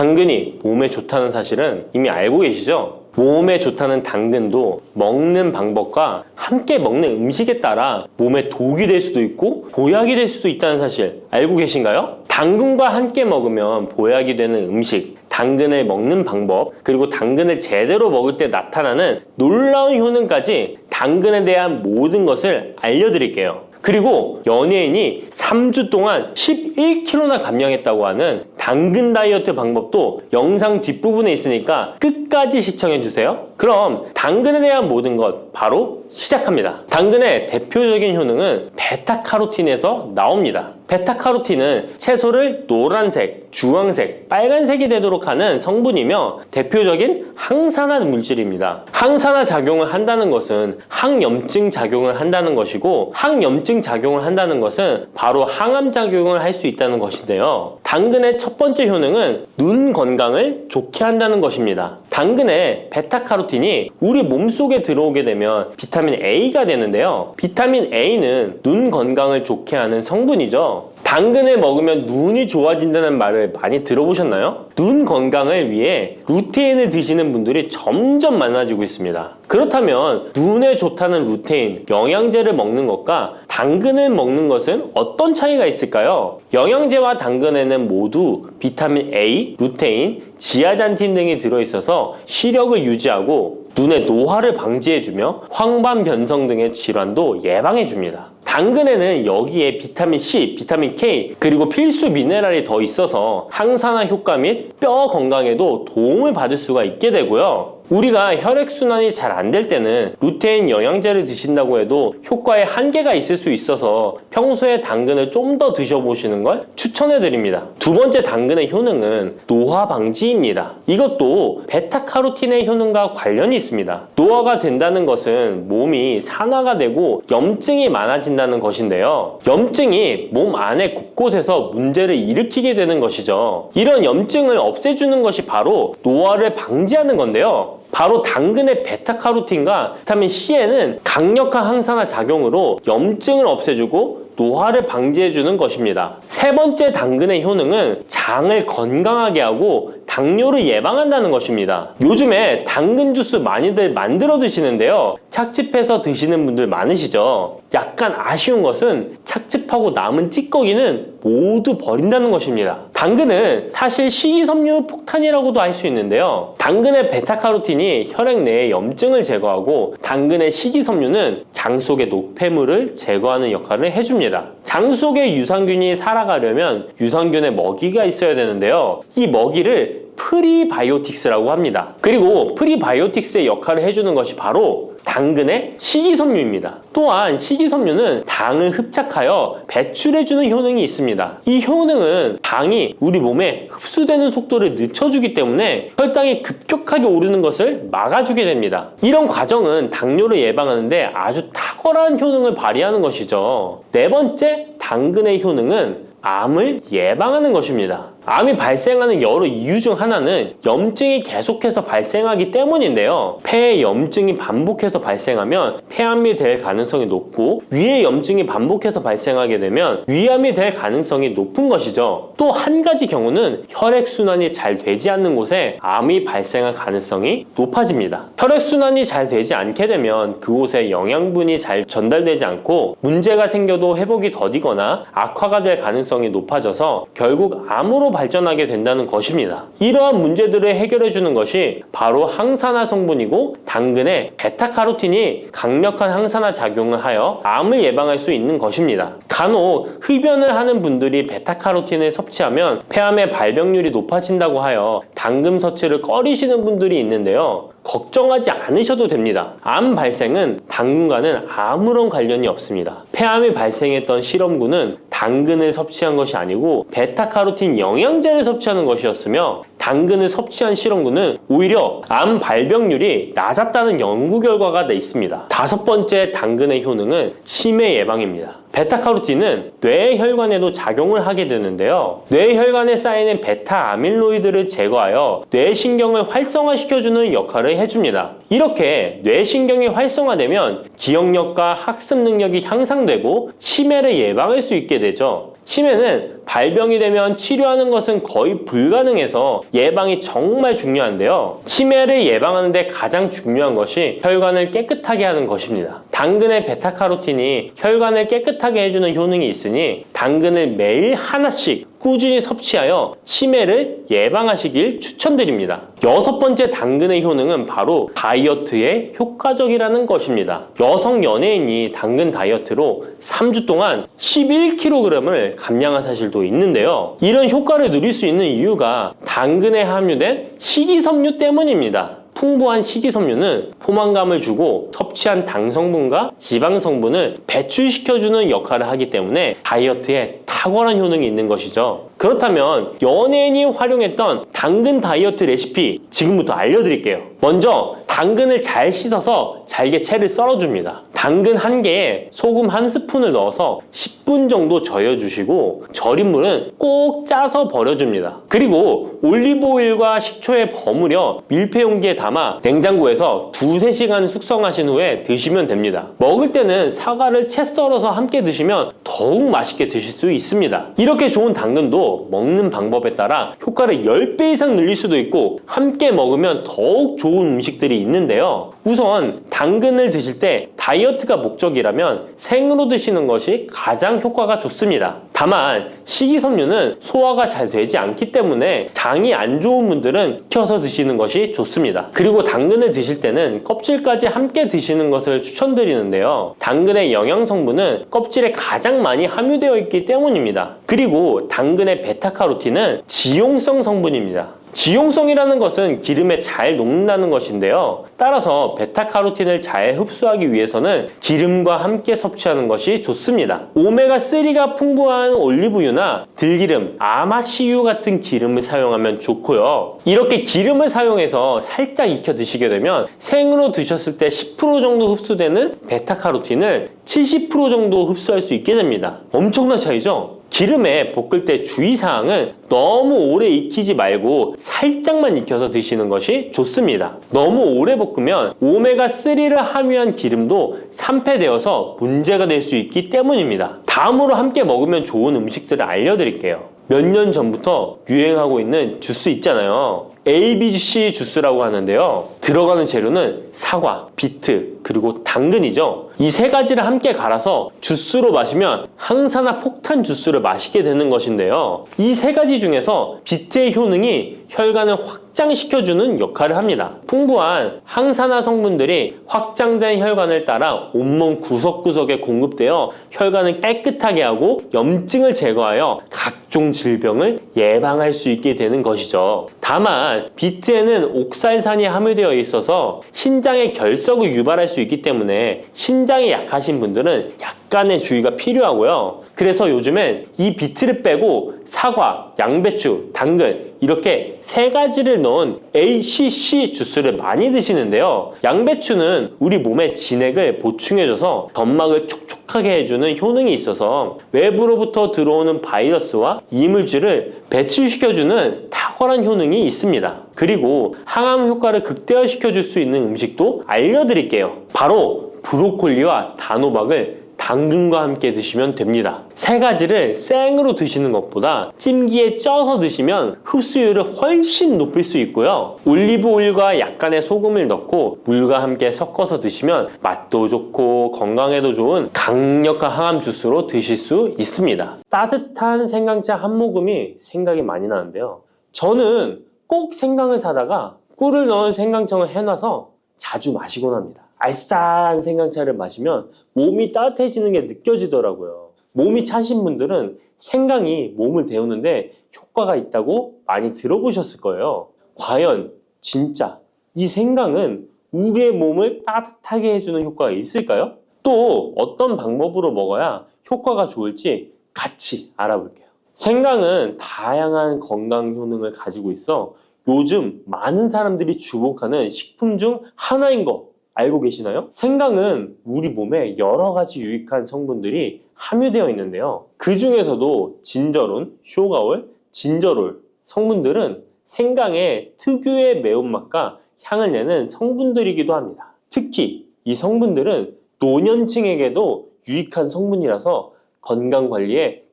당근이 몸에 좋다는 사실은 이미 알고 계시죠? 몸에 좋다는 당근도 먹는 방법과 함께 먹는 음식에 따라 몸에 독이 될 수도 있고 보약이 될 수도 있다는 사실 알고 계신가요? 당근과 함께 먹으면 보약이 되는 음식, 당근을 먹는 방법, 그리고 당근을 제대로 먹을 때 나타나는 놀라운 효능까지 당근에 대한 모든 것을 알려드릴게요. 그리고 연예인이 3주 동안 11kg나 감량했다고 하는 당근 다이어트 방법도 영상 뒷부분에 있으니까 끝까지 시청해주세요. 그럼 당근에 대한 모든 것 바로 시작합니다. 당근의 대표적인 효능은 베타카로틴에서 나옵니다. 베타카로틴은 채소를 노란색, 주황색, 빨간색이 되도록 하는 성분이며 대표적인 항산화 물질입니다. 항산화 작용을 한다는 것은 항염증 작용을 한다는 것이고 항염증 작용을 한다는 것은 바로 항암 작용을 할 수 있다는 것인데요. 당근의 첫 번째 효능은 눈 건강을 좋게 한다는 것입니다. 당근의 베타카로틴이 우리 몸속에 들어오게 되면 비타민 A가 되는데요. 비타민 A는 눈 건강을 좋게 하는 성분이죠. 당근을 먹으면 눈이 좋아진다는 말을 많이 들어보셨나요? 눈 건강을 위해 루테인을 드시는 분들이 점점 많아지고 있습니다. 그렇다면 눈에 좋다는 루테인, 영양제를 먹는 것과 당근을 먹는 것은 어떤 차이가 있을까요? 영양제와 당근에는 모두 비타민 A, 루테인, 지아잔틴 등이 들어있어서 시력을 유지하고 눈의 노화를 방지해주며 황반 변성 등의 질환도 예방해줍니다. 당근에는 여기에 비타민 C, 비타민 K, 그리고 필수 미네랄이 더 있어서 항산화 효과 및 뼈 건강에도 도움을 받을 수가 있게 되고요. 우리가 혈액순환이 잘 안 될 때는 루테인 영양제를 드신다고 해도 효과에 한계가 있을 수 있어서 평소에 당근을 좀 더 드셔보시는 걸 추천해드립니다. 두 번째 당근의 효능은 노화 방지입니다. 이것도 베타카로틴의 효능과 관련이 있습니다. 노화가 된다는 것은 몸이 산화가 되고 염증이 많아진다는 것인데요. 염증이 몸 안에 곳곳에서 문제를 일으키게 되는 것이죠. 이런 염증을 없애주는 것이 바로 노화를 방지하는 건데요. 바로 당근의 베타카로틴과 비타민 C에는 강력한 항산화 작용으로 염증을 없애주고 노화를 방지해주는 것입니다. 세 번째 당근의 효능은 장을 건강하게 하고 당뇨를 예방한다는 것입니다. 요즘에 당근 주스 많이들 만들어 드시는데요. 착즙해서 드시는 분들 많으시죠? 약간 아쉬운 것은 착즙하고 남은 찌꺼기는 모두 버린다는 것입니다. 당근은 사실 식이섬유 폭탄이라고도 할 수 있는데요. 당근의 베타카로틴이 혈액 내의 염증을 제거하고 당근의 식이섬유는 장 속의 노폐물을 제거하는 역할을 해줍니다. 장 속의 유산균이 살아가려면 유산균의 먹이가 있어야 되는데요. 이 먹이를 프리바이오틱스라고 합니다. 그리고 프리바이오틱스의 역할을 해주는 것이 바로 당근의 식이섬유입니다. 또한 식이섬유는 당을 흡착하여 배출해주는 효능이 있습니다. 이 효능은 당이 우리 몸에 흡수되는 속도를 늦춰주기 때문에 혈당이 급격하게 오르는 것을 막아주게 됩니다. 이런 과정은 당뇨를 예방하는데 아주 탁월한 효능을 발휘하는 것이죠. 네 번째 당근의 효능은 암을 예방하는 것입니다. 암이 발생하는 여러 이유 중 하나는 염증이 계속해서 발생하기 때문인데요. 폐에 염증이 반복해서 발생하면 폐암이 될 가능성이 높고 위에 염증이 반복해서 발생하게 되면 위암이 될 가능성이 높은 것이죠. 또 한 가지 경우는 혈액순환이 잘 되지 않는 곳에 암이 발생할 가능성이 높아집니다. 혈액순환이 잘 되지 않게 되면 그곳에 영양분이 잘 전달되지 않고 문제가 생겨도 회복이 더디거나 악화가 될 가능성이 높아져서 결국 암으로 발전하게 된다는 것입니다. 이러한 문제들을 해결해주는 것이 바로 항산화 성분이고 당근의 베타카로틴이 강력한 항산화 작용을 하여 암을 예방할 수 있는 것입니다. 간혹 흡연을 하는 분들이 베타카로틴을 섭취하면 폐암의 발병률이 높아진다고 하여 당근 섭취를 꺼리시는 분들이 있는데요. 걱정하지 않으셔도 됩니다. 암 발생은 당근과는 아무런 관련이 없습니다. 폐암이 발생했던 실험군은 당근을 섭취한 것이 아니고 베타카로틴 영양제를 섭취하는 것이었으며 당근을 섭취한 실험군은 오히려 암 발병률이 낮았다는 연구 결과가 있습니다. 다섯 번째 당근의 효능은 치매 예방입니다. 베타카로틴은 뇌혈관에도 작용을 하게 되는데요. 뇌혈관에 쌓이는 베타 아밀로이드를 제거하여 뇌신경을 활성화시켜주는 역할을 해줍니다. 이렇게 뇌신경이 활성화되면 기억력과 학습 능력이 향상되고 치매를 예방할 수 있게 되죠. 치매는 발병이 되면 치료하는 것은 거의 불가능해서 예방이 정말 중요한데요. 치매를 예방하는 데 가장 중요한 것이 혈관을 깨끗하게 하는 것입니다. 당근의 베타카로틴이 혈관을 깨끗하게 해주는 효능이 있으니 당근을 매일 하나씩 꾸준히 섭취하여 치매를 예방하시길 추천드립니다. 6번째 당근의 효능은 바로 다이어트에 효과적이라는 것입니다. 여성 연예인이 당근 다이어트로 3주 동안 11kg을 감량한 사실도 있는데요. 이런 효과를 누릴 수 있는 이유가 당근에 함유된 식이섬유 때문입니다. 풍부한 식이섬유는 포만감을 주고 섭취한 당 성분과 지방 성분을 배출시켜주는 역할을 하기 때문에 다이어트에 탁월한 효능이 있는 것이죠. 그렇다면 연예인이 활용했던 당근 다이어트 레시피 지금부터 알려드릴게요. 먼저 당근을 잘 씻어서 잘게 채를 썰어줍니다. 당근 1개에 소금 1스푼을 넣어서 10분 정도 저어주시고 절인 물은 꼭 짜서 버려줍니다. 그리고 올리브오일과 식초에 버무려 밀폐 용기에 담아 냉장고에서 2~3시간 숙성하신 후에 드시면 됩니다. 먹을 때는 사과를 채 썰어서 함께 드시면 더욱 맛있게 드실 수 있습니다. 이렇게 좋은 당근도 먹는 방법에 따라 효과를 10배 이상 늘릴 수도 있고 함께 먹으면 더욱 좋은 음식들이 있는데요. 우선 당근을 드실 때 다이어트가 목적이라면 생으로 드시는 것이 가장 효과가 좋습니다. 다만 식이섬유는 소화가 잘 되지 않기 때문에 장이 안 좋은 분들은 익혀서 드시는 것이 좋습니다. 그리고 당근을 드실 때는 껍질까지 함께 드시는 것을 추천드리는데요. 당근의 영양 성분은 껍질에 가장 많이 함유되어 있기 때문입니다. 그리고 당근의 베타카로틴은 지용성 성분입니다. 지용성이라는 것은 기름에 잘 녹는다는 것인데요. 따라서 베타카로틴을 잘 흡수하기 위해서는 기름과 함께 섭취하는 것이 좋습니다. 오메가3가 풍부한 올리브유나 들기름, 아마씨유 같은 기름을 사용하면 좋고요. 이렇게 기름을 사용해서 살짝 익혀 드시게 되면 생으로 드셨을 때 10% 정도 흡수되는 베타카로틴을 70% 정도 흡수할 수 있게 됩니다. 엄청난 차이죠? 기름에 볶을 때 주의사항은 너무 오래 익히지 말고 살짝만 익혀서 드시는 것이 좋습니다. 너무 오래 볶으면 오메가3를 함유한 기름도 산패되어서 문제가 될 수 있기 때문입니다. 다음으로 함께 먹으면 좋은 음식들을 알려드릴게요. 몇 년 전부터 유행하고 있는 주스 있잖아요. ABC 주스라고 하는데요. 들어가는 재료는 사과, 비트, 그리고 당근이죠. 이 3가지를 함께 갈아서 주스로 마시면 항산화 폭탄 주스를 마시게 되는 것인데요. 이 3가지 중에서 비트의 효능이 혈관을 확장시켜주는 역할을 합니다. 풍부한 항산화 성분들이 확장된 혈관을 따라 온몸 구석구석에 공급되어 혈관을 깨끗하게 하고 염증을 제거하여 각종 질병을 예방할 수 있게 되는 것이죠. 다만 비트에는 옥살산이 함유되어 있어서 신장의 결석을 유발할 수 있기 때문에 신장이 약하신 분들은 약간의 주의가 필요하고요. 그래서 요즘엔 이 비트를 빼고 사과, 양배추, 당근 이렇게 3가지를 넣은 ACC 주스를 많이 드시는데요. 양배추는 우리 몸의 진액을 보충해줘서 점막을 촉촉하게 해주는 효능이 있어서 외부로부터 들어오는 바이러스와 이물질을 배출시켜주는 탁월한 효능이 있습니다. 그리고 항암 효과를 극대화시켜줄 수 있는 음식도 알려드릴게요. 바로 브로콜리와 단호박을 당근과 함께 드시면 됩니다. 3가지를 생으로 드시는 것보다 찜기에 쪄서 드시면 흡수율을 훨씬 높일 수 있고요. 올리브 오일과 약간의 소금을 넣고 물과 함께 섞어서 드시면 맛도 좋고 건강에도 좋은 강력한 항암 주스로 드실 수 있습니다. 따뜻한 생강차 한 모금이 생각이 많이 나는데요. 저는 꼭 생강을 사다가 꿀을 넣은 생강청을 해놔서 자주 마시곤 합니다. 알싸한 생강차를 마시면 몸이 따뜻해지는 게 느껴지더라고요. 몸이 차신 분들은 생강이 몸을 데우는데 효과가 있다고 많이 들어보셨을 거예요. 과연 진짜 이 생강은 우리의 몸을 따뜻하게 해주는 효과가 있을까요? 또 어떤 방법으로 먹어야 효과가 좋을지 같이 알아볼게요. 생강은 다양한 건강 효능을 가지고 있어 요즘 많은 사람들이 주목하는 식품 중 하나인 거 알고 계시나요? 생강은 우리 몸에 여러 가지 유익한 성분들이 함유되어 있는데요. 그 중에서도 진저론, 쇼가올, 진저롤 성분들은 생강의 특유의 매운맛과 향을 내는 성분들이기도 합니다. 특히 이 성분들은 노년층에게도 유익한 성분이라서 건강관리에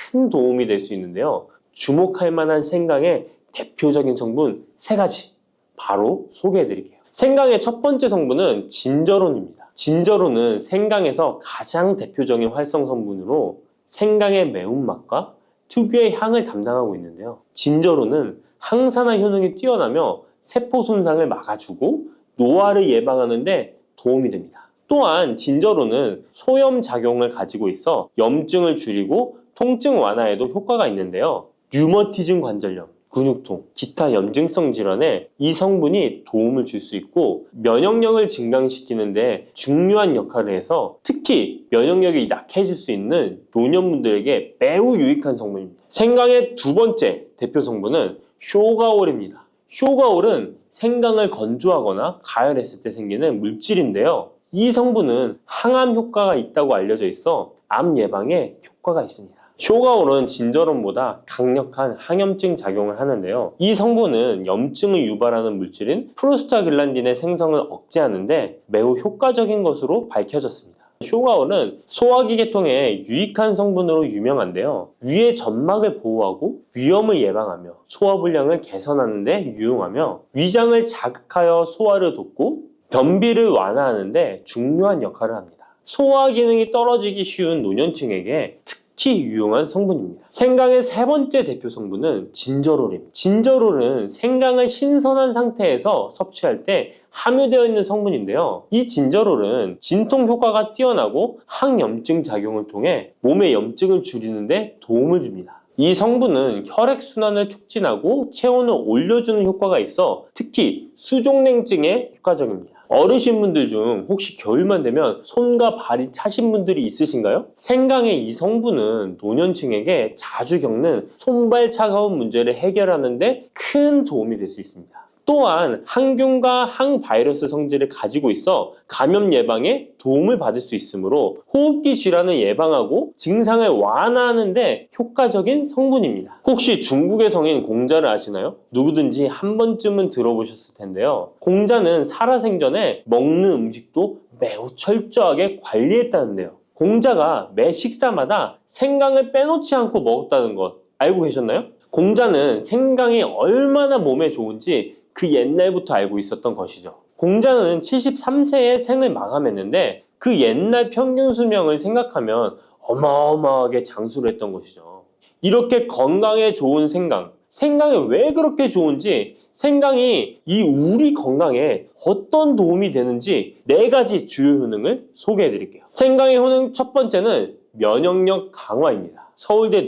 큰 큰 도움이 될 수 있는데요. 주목할 만한 생강의 대표적인 성분 3가지 바로 소개해 드릴게요. 생강의 첫 번째 성분은 진저론입니다. 진저론은 생강에서 가장 대표적인 활성 성분으로 생강의 매운맛과 특유의 향을 담당하고 있는데요. 진저론은 항산화 효능이 뛰어나며 세포 손상을 막아주고 노화를 예방하는 데 도움이 됩니다. 또한 진저론은 소염 작용을 가지고 있어 염증을 줄이고 통증 완화에도 효과가 있는데요. 류머티즘 관절염, 근육통, 기타 염증성 질환에 이 성분이 도움을 줄 수 있고 면역력을 증강시키는데 중요한 역할을 해서 특히 면역력이 약해질 수 있는 노년분들에게 매우 유익한 성분입니다. 생강의 두 번째 대표 성분은 쇼가올입니다. 쇼가올은 생강을 건조하거나 가열했을 때 생기는 물질인데요. 이 성분은 항암 효과가 있다고 알려져 있어 암 예방에 효과가 있습니다. 쇼가올은 진저론보다 강력한 항염증 작용을 하는데요. 이 성분은 염증을 유발하는 물질인 프로스타글란딘의 생성을 억제하는데 매우 효과적인 것으로 밝혀졌습니다. 쇼가올은 소화기 계통에 유익한 성분으로 유명한데요. 위의 점막을 보호하고 위염을 예방하며 소화불량을 개선하는 데 유용하며 위장을 자극하여 소화를 돕고 변비를 완화하는 데 중요한 역할을 합니다. 소화 기능이 떨어지기 쉬운 노년층에게 특히 유용한 성분입니다. 생강의 세 번째 대표 성분은 진저롤입니다. 진저롤은 생강을 신선한 상태에서 섭취할 때 함유되어 있는 성분인데요. 이 진저롤은 진통 효과가 뛰어나고 항염증 작용을 통해 몸의 염증을 줄이는 데 도움을 줍니다. 이 성분은 혈액순환을 촉진하고 체온을 올려주는 효과가 있어 특히 수족냉증에 효과적입니다. 어르신분들 중 혹시 겨울만 되면 손과 발이 차신 분들이 있으신가요? 생강의 이 성분은 노년층에게 자주 겪는 손발 차가운 문제를 해결하는 데 큰 도움이 될 수 있습니다. 또한 항균과 항바이러스 성질을 가지고 있어 감염 예방에 도움을 받을 수 있으므로 호흡기 질환을 예방하고 증상을 완화하는 데 효과적인 성분입니다. 혹시 중국의 성인 공자를 아시나요? 누구든지 한 번쯤은 들어보셨을 텐데요. 공자는 살아생전에 먹는 음식도 매우 철저하게 관리했다는데요. 공자가 매 식사마다 생강을 빼놓지 않고 먹었다는 것 알고 계셨나요? 공자는 생강이 얼마나 몸에 좋은지 그 옛날부터 알고 있었던 것이죠. 공자는 73세에 생을 마감했는데 그 옛날 평균 수명을 생각하면 어마어마하게 장수를 했던 것이죠. 이렇게 건강에 좋은 생강, 생강이 왜 그렇게 좋은지, 생강이 이 우리 건강에 어떤 도움이 되는지 4가지 주요 효능을 소개해 드릴게요. 생강의 효능 첫 번째는 면역력 강화입니다. 서울대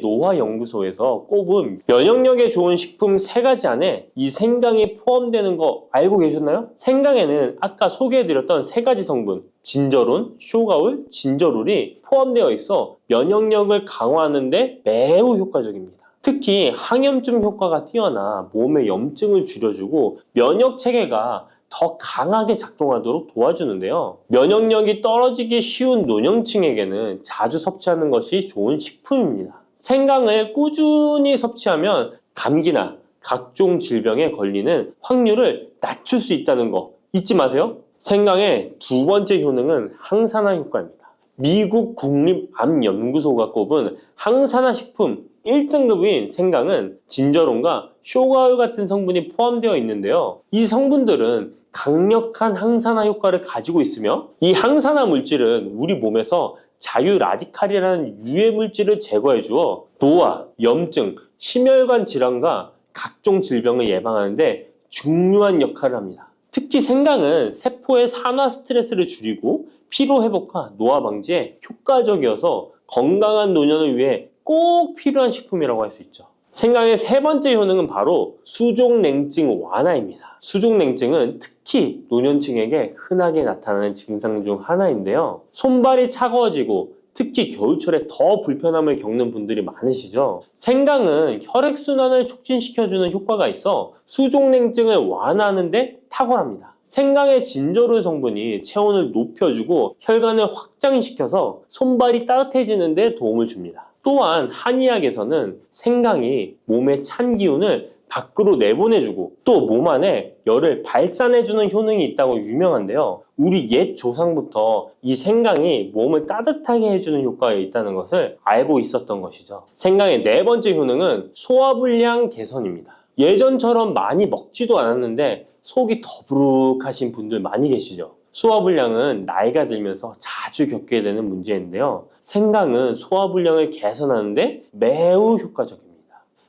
노화연구소에서 꼽은 면역력에 좋은 식품 3가지 안에 이 생강이 포함되는 거 알고 계셨나요? 생강에는 아까 소개해드렸던 3가지 성분 진저론, 쇼가올, 진저롤이 포함되어 있어 면역력을 강화하는 데 매우 효과적입니다. 특히 항염증 효과가 뛰어나 몸의 염증을 줄여주고 면역 체계가 더 강하게 작동하도록 도와주는데요. 면역력이 떨어지기 쉬운 노년층에게는 자주 섭취하는 것이 좋은 식품입니다. 생강을 꾸준히 섭취하면 감기나 각종 질병에 걸리는 확률을 낮출 수 있다는 거 잊지 마세요. 생강의 두 번째 효능은 항산화 효과입니다. 미국 국립암연구소가 꼽은 항산화 식품 1등급인 생강은 진저론과 쇼가올 같은 성분이 포함되어 있는데요. 이 성분들은 강력한 항산화 효과를 가지고 있으며 이 항산화 물질은 우리 몸에서 자유 라디칼이라는 유해 물질을 제거해 주어 노화, 염증, 심혈관 질환과 각종 질병을 예방하는 데 중요한 역할을 합니다. 특히 생강은 세포의 산화 스트레스를 줄이고 피로 회복과 노화 방지에 효과적이어서 건강한 노년을 위해 꼭 필요한 식품이라고 할 수 있죠. 생강의 세 번째 효능은 바로 수족냉증 완화입니다. 수족냉증은 특히 노년층에게 흔하게 나타나는 증상 중 하나인데요. 손발이 차가워지고 특히 겨울철에 더 불편함을 겪는 분들이 많으시죠. 생강은 혈액순환을 촉진시켜주는 효과가 있어 수족냉증을 완화하는 데 탁월합니다. 생강의 진저롤 성분이 체온을 높여주고 혈관을 확장시켜서 손발이 따뜻해지는 데 도움을 줍니다. 또한 한의학에서는 생강이 몸의 찬 기운을 밖으로 내보내주고 또 몸 안에 열을 발산해주는 효능이 있다고 유명한데요. 우리 옛 조상부터 이 생강이 몸을 따뜻하게 해주는 효과가 있다는 것을 알고 있었던 것이죠. 생강의 네 번째 효능은 소화불량 개선입니다. 예전처럼 많이 먹지도 않았는데 속이 더부룩하신 분들 많이 계시죠. 소화불량은 나이가 들면서 자주 겪게 되는 문제인데요. 생강은 소화불량을 개선하는데 매우 효과적입니다.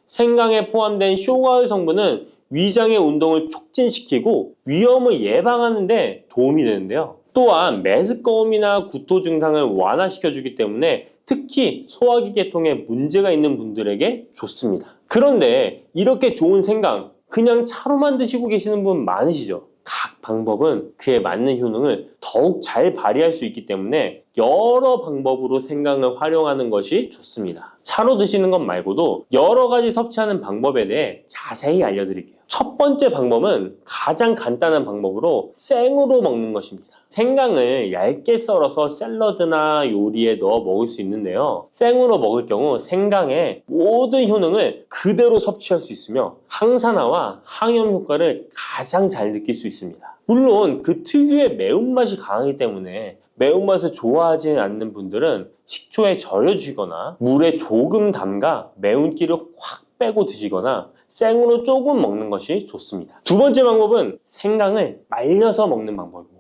생강에 포함된 쇼가의 성분은 위장의 운동을 촉진시키고 위염을 예방하는 데 도움이 되는데요. 또한 메스꺼움이나 구토 증상을 완화시켜주기 때문에 특히 소화기 계통에 문제가 있는 분들에게 좋습니다. 그런데 이렇게 좋은 생강 그냥 차로만 드시고 계시는 분 많으시죠? 각 방법은 그에 맞는 효능을 더욱 잘 발휘할 수 있기 때문에 여러 방법으로 생강을 활용하는 것이 좋습니다. 차로 드시는 것 말고도 여러 가지 섭취하는 방법에 대해 자세히 알려드릴게요. 첫 번째 방법은 가장 간단한 방법으로 생으로 먹는 것입니다. 생강을 얇게 썰어서 샐러드나 요리에 넣어 먹을 수 있는데요. 생으로 먹을 경우 생강의 모든 효능을 그대로 섭취할 수 있으며 항산화와 항염 효과를 가장 잘 느낄 수 있습니다. 물론 그 특유의 매운맛이 강하기 때문에 매운맛을 좋아하지 않는 분들은 식초에 절여주거나 물에 조금 담가 매운기를 확 빼고 드시거나 생으로 조금 먹는 것이 좋습니다. 두 번째 방법은 생강을 말려서 먹는 방법입니다.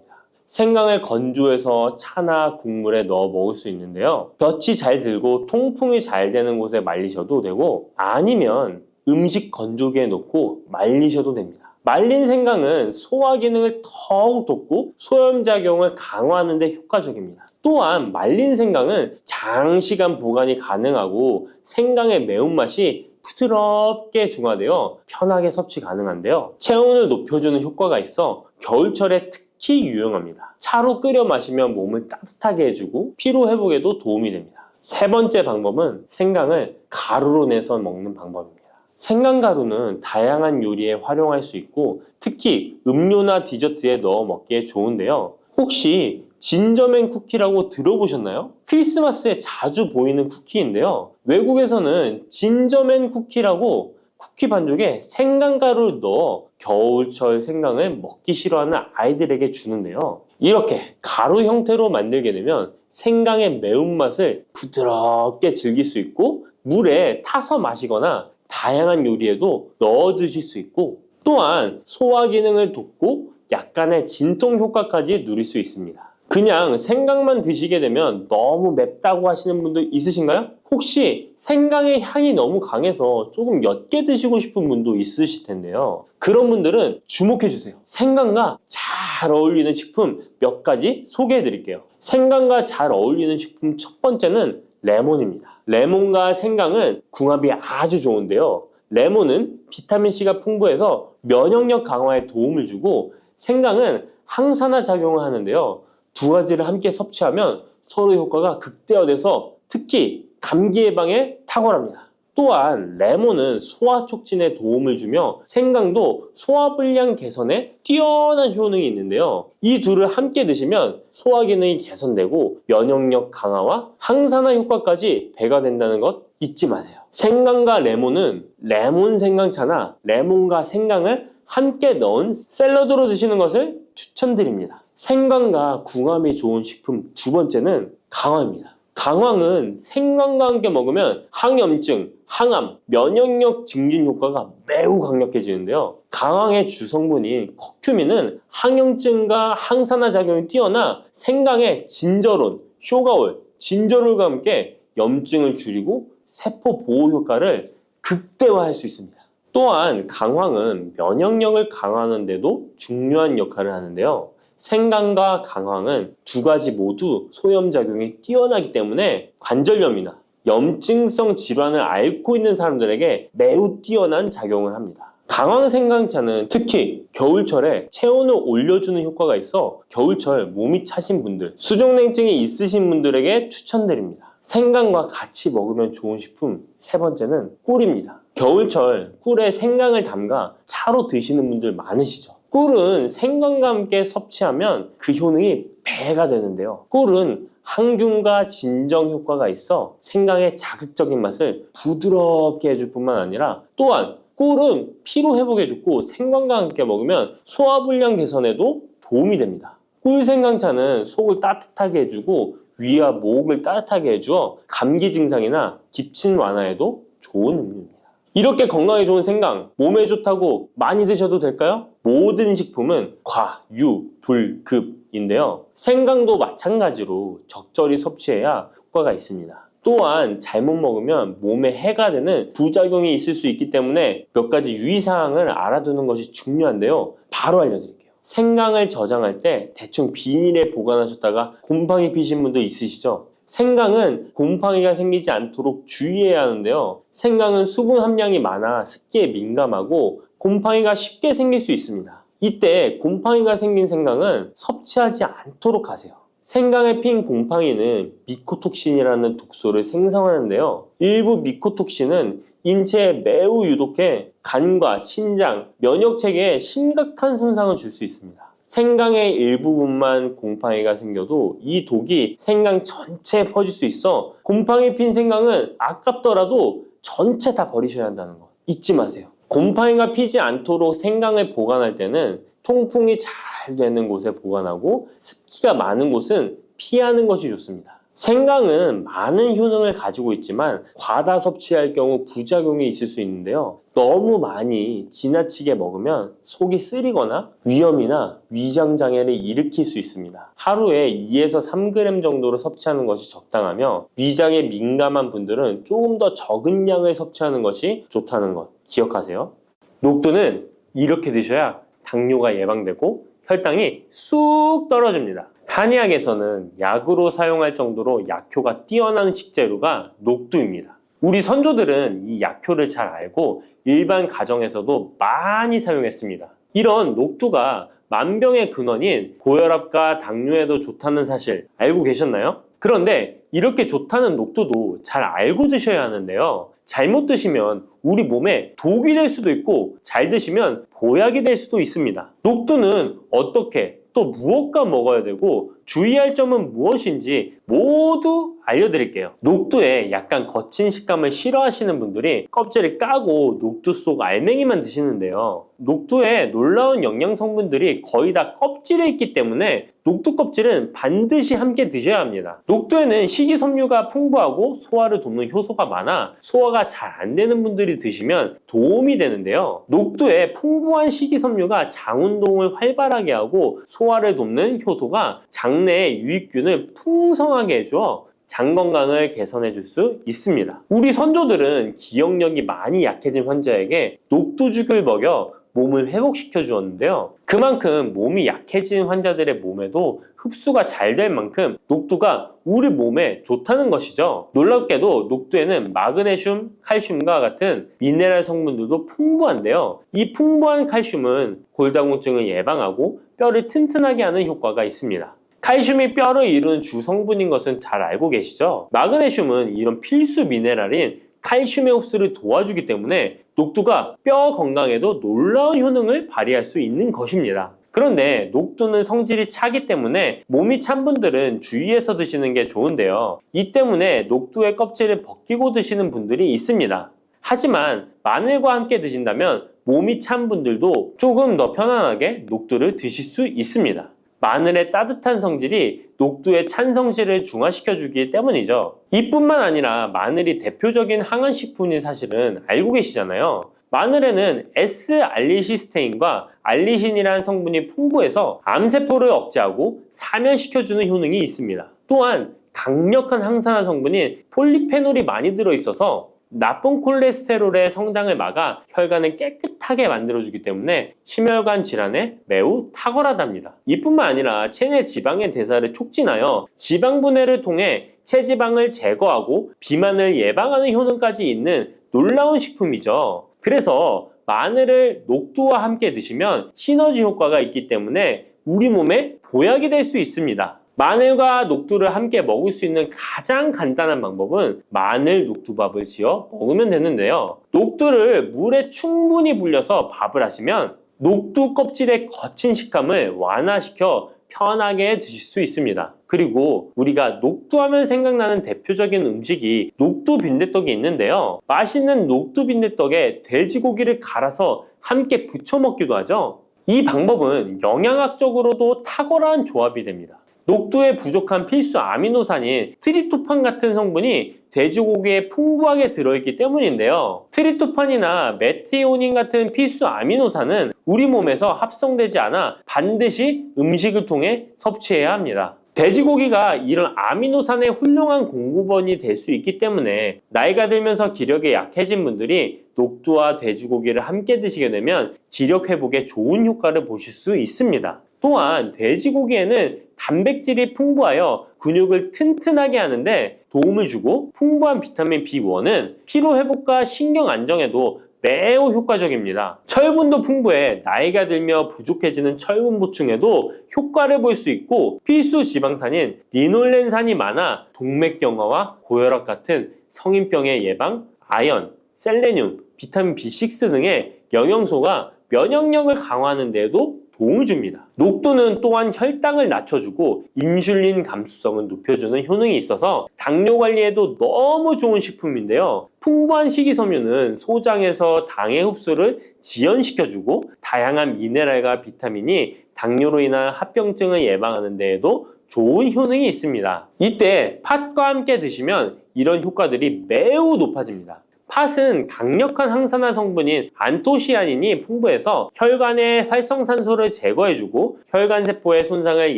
생강을 건조해서 차나 국물에 넣어 먹을 수 있는데요. 볕이 잘 들고 통풍이 잘 되는 곳에 말리셔도 되고 아니면 음식 건조기에 넣고 말리셔도 됩니다. 말린 생강은 소화 기능을 더욱 돋고 소염작용을 강화하는 데 효과적입니다. 또한 말린 생강은 장시간 보관이 가능하고 생강의 매운맛이 부드럽게 중화되어 편하게 섭취 가능한데요. 체온을 높여주는 효과가 있어 겨울철에 특히 유용합니다. 차로 끓여 마시면 몸을 따뜻하게 해주고 피로 회복에도 도움이 됩니다. 세 번째 방법은 생강을 가루로 내서 먹는 방법입니다. 생강가루는 다양한 요리에 활용할 수 있고 특히 음료나 디저트에 넣어 먹기에 좋은데요. 혹시 진저맨 쿠키라고 들어보셨나요? 크리스마스에 자주 보이는 쿠키인데요. 외국에서는 진저맨 쿠키라고 쿠키 반죽에 생강가루를 넣어 겨울철 생강을 먹기 싫어하는 아이들에게 주는데요. 이렇게 가루 형태로 만들게 되면 생강의 매운맛을 부드럽게 즐길 수 있고 물에 타서 마시거나 다양한 요리에도 넣어 드실 수 있고 또한 소화 기능을 돕고 약간의 진통 효과까지 누릴 수 있습니다. 그냥 생강만 드시게 되면 너무 맵다고 하시는 분들 있으신가요? 혹시 생강의 향이 너무 강해서 조금 옅게 드시고 싶은 분도 있으실 텐데요. 그런 분들은 주목해 주세요. 생강과 잘 어울리는 식품 몇 가지 소개해 드릴게요. 생강과 잘 어울리는 식품 첫 번째는 레몬입니다. 레몬과 생강은 궁합이 아주 좋은데요. 레몬은 비타민C가 풍부해서 면역력 강화에 도움을 주고 생강은 항산화 작용을 하는데요. 두 가지를 함께 섭취하면 서로 효과가 극대화돼서 특히 감기 예방에 탁월합니다. 또한 레몬은 소화 촉진에 도움을 주며 생강도 소화불량 개선에 뛰어난 효능이 있는데요. 이 둘을 함께 드시면 소화 기능이 개선되고 면역력 강화와 항산화 효과까지 배가 된다는 것 잊지 마세요. 생강과 레몬은 레몬 생강차나 레몬과 생강을 함께 넣은 샐러드로 드시는 것을 추천드립니다. 생강과 궁합이 좋은 식품 두 번째는 강황입니다. 강황은 생강과 함께 먹으면 항염증, 항암, 면역력 증진 효과가 매우 강력해지는데요. 강황의 주성분인 커큐민은 항염증과 항산화 작용이 뛰어나 생강의 진저론, 쇼가올, 진저롤과 함께 염증을 줄이고 세포 보호 효과를 극대화할 수 있습니다. 또한 강황은 면역력을 강화하는 데도 중요한 역할을 하는데요. 생강과 강황은 두 가지 모두 소염작용이 뛰어나기 때문에 관절염이나 염증성 질환을 앓고 있는 사람들에게 매우 뛰어난 작용을 합니다. 강황 생강차는 특히 겨울철에 체온을 올려주는 효과가 있어 겨울철 몸이 차신 분들, 수족냉증이 있으신 분들에게 추천드립니다. 생강과 같이 먹으면 좋은 식품 세 번째는 꿀입니다. 겨울철 꿀에 생강을 담가 차로 드시는 분들 많으시죠? 꿀은 생강과 함께 섭취하면 그 효능이 배가 되는데요. 꿀은 항균과 진정 효과가 있어 생강의 자극적인 맛을 부드럽게 해줄 뿐만 아니라 또한 꿀은 피로 회복에 좋고 생강과 함께 먹으면 소화불량 개선에도 도움이 됩니다. 꿀 생강차는 속을 따뜻하게 해주고 위와 목을 따뜻하게 해주어 감기 증상이나 기침 완화에도 좋은 음료입니다. 이렇게 건강에 좋은 생강, 몸에 좋다고 많이 드셔도 될까요? 모든 식품은 과, 유, 불, 급인데요. 생강도 마찬가지로 적절히 섭취해야 효과가 있습니다. 또한 잘못 먹으면 몸에 해가 되는 부작용이 있을 수 있기 때문에 몇 가지 유의사항을 알아두는 것이 중요한데요. 바로 알려드릴게요. 생강을 저장할 때 대충 비닐에 보관하셨다가 곰팡이 피신 분도 있으시죠? 생강은 곰팡이가 생기지 않도록 주의해야 하는데요. 생강은 수분 함량이 많아 습기에 민감하고 곰팡이가 쉽게 생길 수 있습니다. 이때 곰팡이가 생긴 생강은 섭취하지 않도록 하세요. 생강에 핀 곰팡이는 미코톡신이라는 독소를 생성하는데요. 일부 미코톡신은 인체에 매우 유독해 간과 신장, 면역체계에 심각한 손상을 줄 수 있습니다. 생강의 일부분만 곰팡이가 생겨도 이 독이 생강 전체에 퍼질 수 있어 곰팡이 핀 생강은 아깝더라도 전체 다 버리셔야 한다는 거 잊지 마세요. 곰팡이가 피지 않도록 생강을 보관할 때는 통풍이 잘 되는 곳에 보관하고 습기가 많은 곳은 피하는 것이 좋습니다. 생강은 많은 효능을 가지고 있지만 과다 섭취할 경우 부작용이 있을 수 있는데요. 너무 많이 지나치게 먹으면 속이 쓰리거나 위염이나 위장장애를 일으킬 수 있습니다. 하루에 2에서 3g 정도로 섭취하는 것이 적당하며 위장에 민감한 분들은 조금 더 적은 양을 섭취하는 것이 좋다는 것 기억하세요. 녹두는 이렇게 드셔야 당뇨가 예방되고 혈당이 쑥 떨어집니다. 한의학에서는 약으로 사용할 정도로 약효가 뛰어난 식재료가 녹두입니다. 우리 선조들은 이 약효를 잘 알고 일반 가정에서도 많이 사용했습니다. 이런 녹두가 만병의 근원인 고혈압과 당뇨에도 좋다는 사실 알고 계셨나요? 그런데 이렇게 좋다는 녹두도 잘 알고 드셔야 하는데요. 잘못 드시면 우리 몸에 독이 될 수도 있고 잘 드시면 보약이 될 수도 있습니다. 녹두는 어떻게 또 무엇과 먹어야 되고 주의할 점은 무엇인지 모두 알려드릴게요. 녹두에 약간 거친 식감을 싫어하시는 분들이 껍질을 까고 녹두 속 알맹이만 드시는데요. 녹두에 놀라운 영양 성분들이 거의 다 껍질에 있기 때문에 녹두 껍질은 반드시 함께 드셔야 합니다. 녹두에는 식이섬유가 풍부하고 소화를 돕는 효소가 많아 소화가 잘 안 되는 분들이 드시면 도움이 되는데요. 녹두에 풍부한 식이섬유가 장 운동을 활발하게 하고 소화를 돕는 효소가 장내에 유익균을 풍성하게 해줘 장 건강을 개선해 줄 수 있습니다. 우리 선조들은 기억력이 많이 약해진 환자에게 녹두죽을 먹여 몸을 회복시켜 주었는데요. 그만큼 몸이 약해진 환자들의 몸에도 흡수가 잘 될 만큼 녹두가 우리 몸에 좋다는 것이죠. 놀랍게도 녹두에는 마그네슘, 칼슘과 같은 미네랄 성분들도 풍부한데요. 이 풍부한 칼슘은 골다공증을 예방하고 뼈를 튼튼하게 하는 효과가 있습니다. 칼슘이 뼈를 이루는 주성분인 것은 잘 알고 계시죠? 마그네슘은 이런 필수 미네랄인 칼슘의 흡수를 도와주기 때문에 녹두가 뼈 건강에도 놀라운 효능을 발휘할 수 있는 것입니다. 그런데 녹두는 성질이 차기 때문에 몸이 찬 분들은 주의해서 드시는 게 좋은데요. 이 때문에 녹두의 껍질을 벗기고 드시는 분들이 있습니다. 하지만 마늘과 함께 드신다면 몸이 찬 분들도 조금 더 편안하게 녹두를 드실 수 있습니다. 마늘의 따뜻한 성질이 녹두의 찬 성질을 중화시켜주기 때문이죠. 이뿐만 아니라 마늘이 대표적인 항암식품인 사실은 알고 계시잖아요. 마늘에는 S알리시스테인과 알리신이라는 성분이 풍부해서 암세포를 억제하고 사면시켜주는 효능이 있습니다. 또한 강력한 항산화 성분인 폴리페놀이 많이 들어있어서 나쁜 콜레스테롤의 성장을 막아 혈관을 깨끗하게 만들어주기 때문에 심혈관 질환에 매우 탁월하답니다. 이뿐만 아니라 체내 지방의 대사를 촉진하여 지방 분해를 통해 체지방을 제거하고 비만을 예방하는 효능까지 있는 놀라운 식품이죠. 그래서 마늘을 녹두와 함께 드시면 시너지 효과가 있기 때문에 우리 몸에 보약이 될 수 있습니다. 마늘과 녹두를 함께 먹을 수 있는 가장 간단한 방법은 마늘 녹두밥을 지어 먹으면 되는데요. 녹두를 물에 충분히 불려서 밥을 하시면 녹두 껍질의 거친 식감을 완화시켜 편하게 드실 수 있습니다. 그리고 우리가 녹두하면 생각나는 대표적인 음식이 녹두 빈대떡이 있는데요. 맛있는 녹두 빈대떡에 돼지고기를 갈아서 함께 부쳐 먹기도 하죠. 이 방법은 영양학적으로도 탁월한 조합이 됩니다. 녹두에 부족한 필수 아미노산인 트립토판 같은 성분이 돼지고기에 풍부하게 들어있기 때문인데요. 트립토판이나 메티오닌 같은 필수 아미노산은 우리 몸에서 합성되지 않아 반드시 음식을 통해 섭취해야 합니다. 돼지고기가 이런 아미노산의 훌륭한 공급원이 될 수 있기 때문에 나이가 들면서 기력이 약해진 분들이 녹두와 돼지고기를 함께 드시게 되면 기력 회복에 좋은 효과를 보실 수 있습니다. 또한 돼지고기에는 단백질이 풍부하여 근육을 튼튼하게 하는데 도움을 주고 풍부한 비타민 B1은 피로 회복과 신경 안정에도 매우 효과적입니다. 철분도 풍부해 나이가 들며 부족해지는 철분 보충에도 효과를 볼 수 있고 필수 지방산인 리놀렌산이 많아 동맥경화와 고혈압 같은 성인병의 예방, 아연, 셀레늄, 비타민 B6 등의 영양소가 면역력을 강화하는 데에도 도움을 줍니다. 녹두는 또한 혈당을 낮춰주고 인슐린 감수성을 높여주는 효능이 있어서 당뇨 관리에도 너무 좋은 식품인데요. 풍부한 식이섬유는 소장에서 당의 흡수를 지연시켜주고 다양한 미네랄과 비타민이 당뇨로 인한 합병증을 예방하는 데에도 좋은 효능이 있습니다. 이때 팥과 함께 드시면 이런 효과들이 매우 높아집니다. 팥은 강력한 항산화 성분인 안토시아닌이 풍부해서 혈관의 활성산소를 제거해주고 혈관세포의 손상을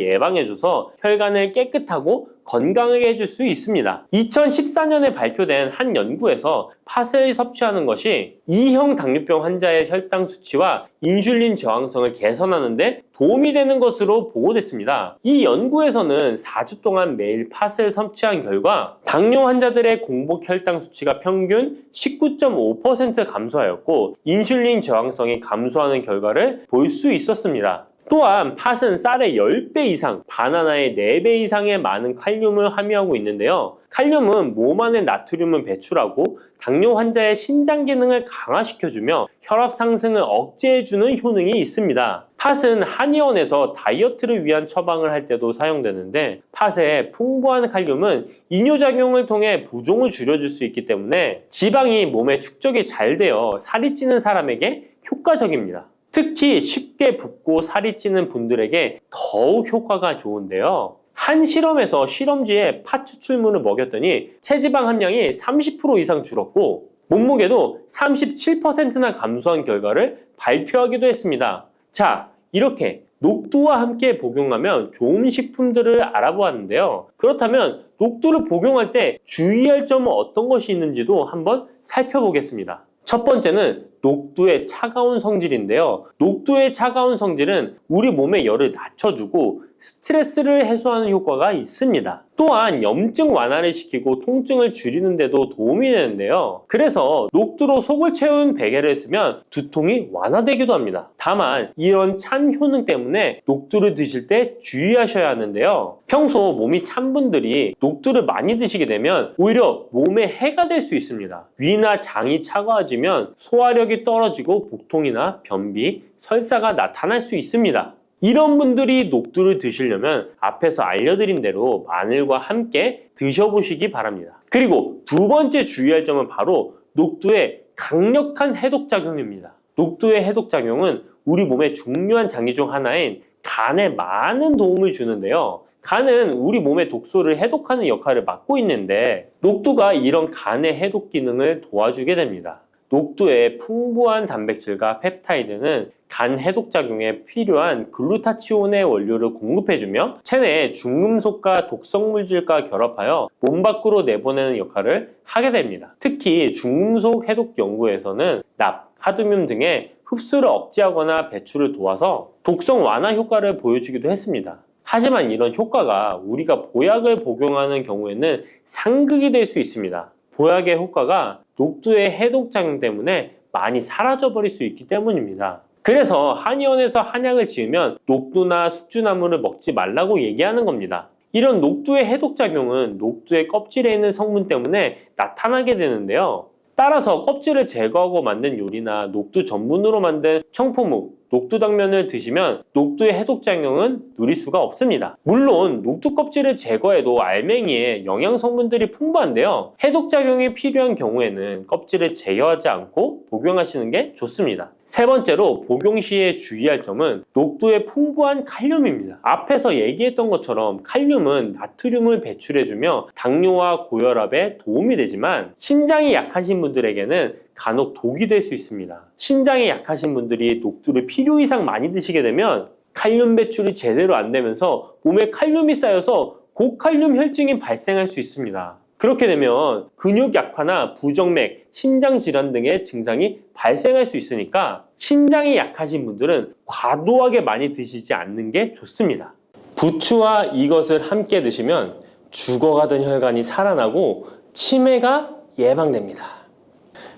예방해줘서 혈관을 깨끗하고 건강하게 해줄 수 있습니다. 2014년에 발표된 한 연구에서 팥을 섭취하는 것이 2형 당뇨병 환자의 혈당 수치와 인슐린 저항성을 개선하는 데 도움이 되는 것으로 보고됐습니다. 이 연구에서는 4주 동안 매일 팥을 섭취한 결과 당뇨 환자들의 공복 혈당 수치가 평균 19.5% 감소하였고 인슐린 저항성이 감소하는 결과를 볼 수 있었습니다. 또한 팥은 쌀의 10배 이상, 바나나의 4배 이상의 많은 칼륨을 함유하고 있는데요. 칼륨은 몸 안에 나트륨을 배출하고 당뇨 환자의 신장 기능을 강화시켜주며 혈압 상승을 억제해주는 효능이 있습니다. 팥은 한의원에서 다이어트를 위한 처방을 할 때도 사용되는데 팥의 풍부한 칼륨은 이뇨작용을 통해 부종을 줄여줄 수 있기 때문에 지방이 몸에 축적이 잘 되어 살이 찌는 사람에게 효과적입니다. 특히 쉽게 붓고 살이 찌는 분들에게 더욱 효과가 좋은데요. 한 실험에서 실험쥐에 팥 추출물을 먹였더니 체지방 함량이 30% 이상 줄었고 몸무게도 37%나 감소한 결과를 발표하기도 했습니다. 자, 이렇게 녹두와 함께 복용하면 좋은 식품들을 알아보았는데요. 그렇다면 녹두를 복용할 때 주의할 점은 어떤 것이 있는지도 한번 살펴보겠습니다. 첫 번째는 녹두의 차가운 성질인데요. 녹두의 차가운 성질은 우리 몸의 열을 낮춰주고 스트레스를 해소하는 효과가 있습니다. 또한 염증 완화를 시키고 통증을 줄이는 데도 도움이 되는데요. 그래서 녹두로 속을 채운 베개를 쓰면 두통이 완화되기도 합니다. 다만 이런 찬 효능 때문에 녹두를 드실 때 주의하셔야 하는데요. 평소 몸이 찬 분들이 녹두를 많이 드시게 되면 오히려 몸에 해가 될 수 있습니다. 위나 장이 차가워지면 소화력이 떨어지고 복통이나 변비, 설사가 나타날 수 있습니다. 이런 분들이 녹두를 드시려면 앞에서 알려드린 대로 마늘과 함께 드셔보시기 바랍니다. 그리고 두 번째 주의할 점은 바로 녹두의 강력한 해독작용입니다. 녹두의 해독작용은 우리 몸의 중요한 장기 중 하나인 간에 많은 도움을 주는데요. 간은 우리 몸의 독소를 해독하는 역할을 맡고 있는데 녹두가 이런 간의 해독 기능을 도와주게 됩니다. 녹두의 풍부한 단백질과 펩타이드는 간 해독작용에 필요한 글루타치온의 원료를 공급해주며 체내의 중금속과 독성물질과 결합하여 몸 밖으로 내보내는 역할을 하게 됩니다. 특히 중금속 해독 연구에서는 납, 카드뮴 등의 흡수를 억제하거나 배출을 도와서 독성 완화 효과를 보여주기도 했습니다. 하지만 이런 효과가 우리가 보약을 복용하는 경우에는 상극이 될 수 있습니다. 보약의 효과가 녹두의 해독작용 때문에 많이 사라져버릴 수 있기 때문입니다. 그래서 한의원에서 한약을 지으면 녹두나 숙주나물을 먹지 말라고 얘기하는 겁니다. 이런 녹두의 해독작용은 녹두의 껍질에 있는 성분 때문에 나타나게 되는데요. 따라서 껍질을 제거하고 만든 요리나 녹두 전분으로 만든 청포묵, 녹두당면을 드시면 녹두의 해독작용은 누릴 수가 없습니다. 물론 녹두 껍질을 제거해도 알맹이에 영양 성분들이 풍부한데요. 해독작용이 필요한 경우에는 껍질을 제거하지 않고 복용하시는 게 좋습니다. 세 번째로 복용 시에 주의할 점은 녹두의 풍부한 칼륨입니다. 앞에서 얘기했던 것처럼 칼륨은 나트륨을 배출해주며 당뇨와 고혈압에 도움이 되지만 신장이 약하신 분들에게는 간혹 독이 될 수 있습니다. 신장이 약하신 분들이 녹두를 필요 이상 많이 드시게 되면 칼륨 배출이 제대로 안 되면서 몸에 칼륨이 쌓여서 고칼륨 혈증이 발생할 수 있습니다. 그렇게 되면 근육 약화나 부정맥, 신장 질환 등의 증상이 발생할 수 있으니까 신장이 약하신 분들은 과도하게 많이 드시지 않는 게 좋습니다. 부추와 이것을 함께 드시면 죽어가던 혈관이 살아나고 치매가 예방됩니다.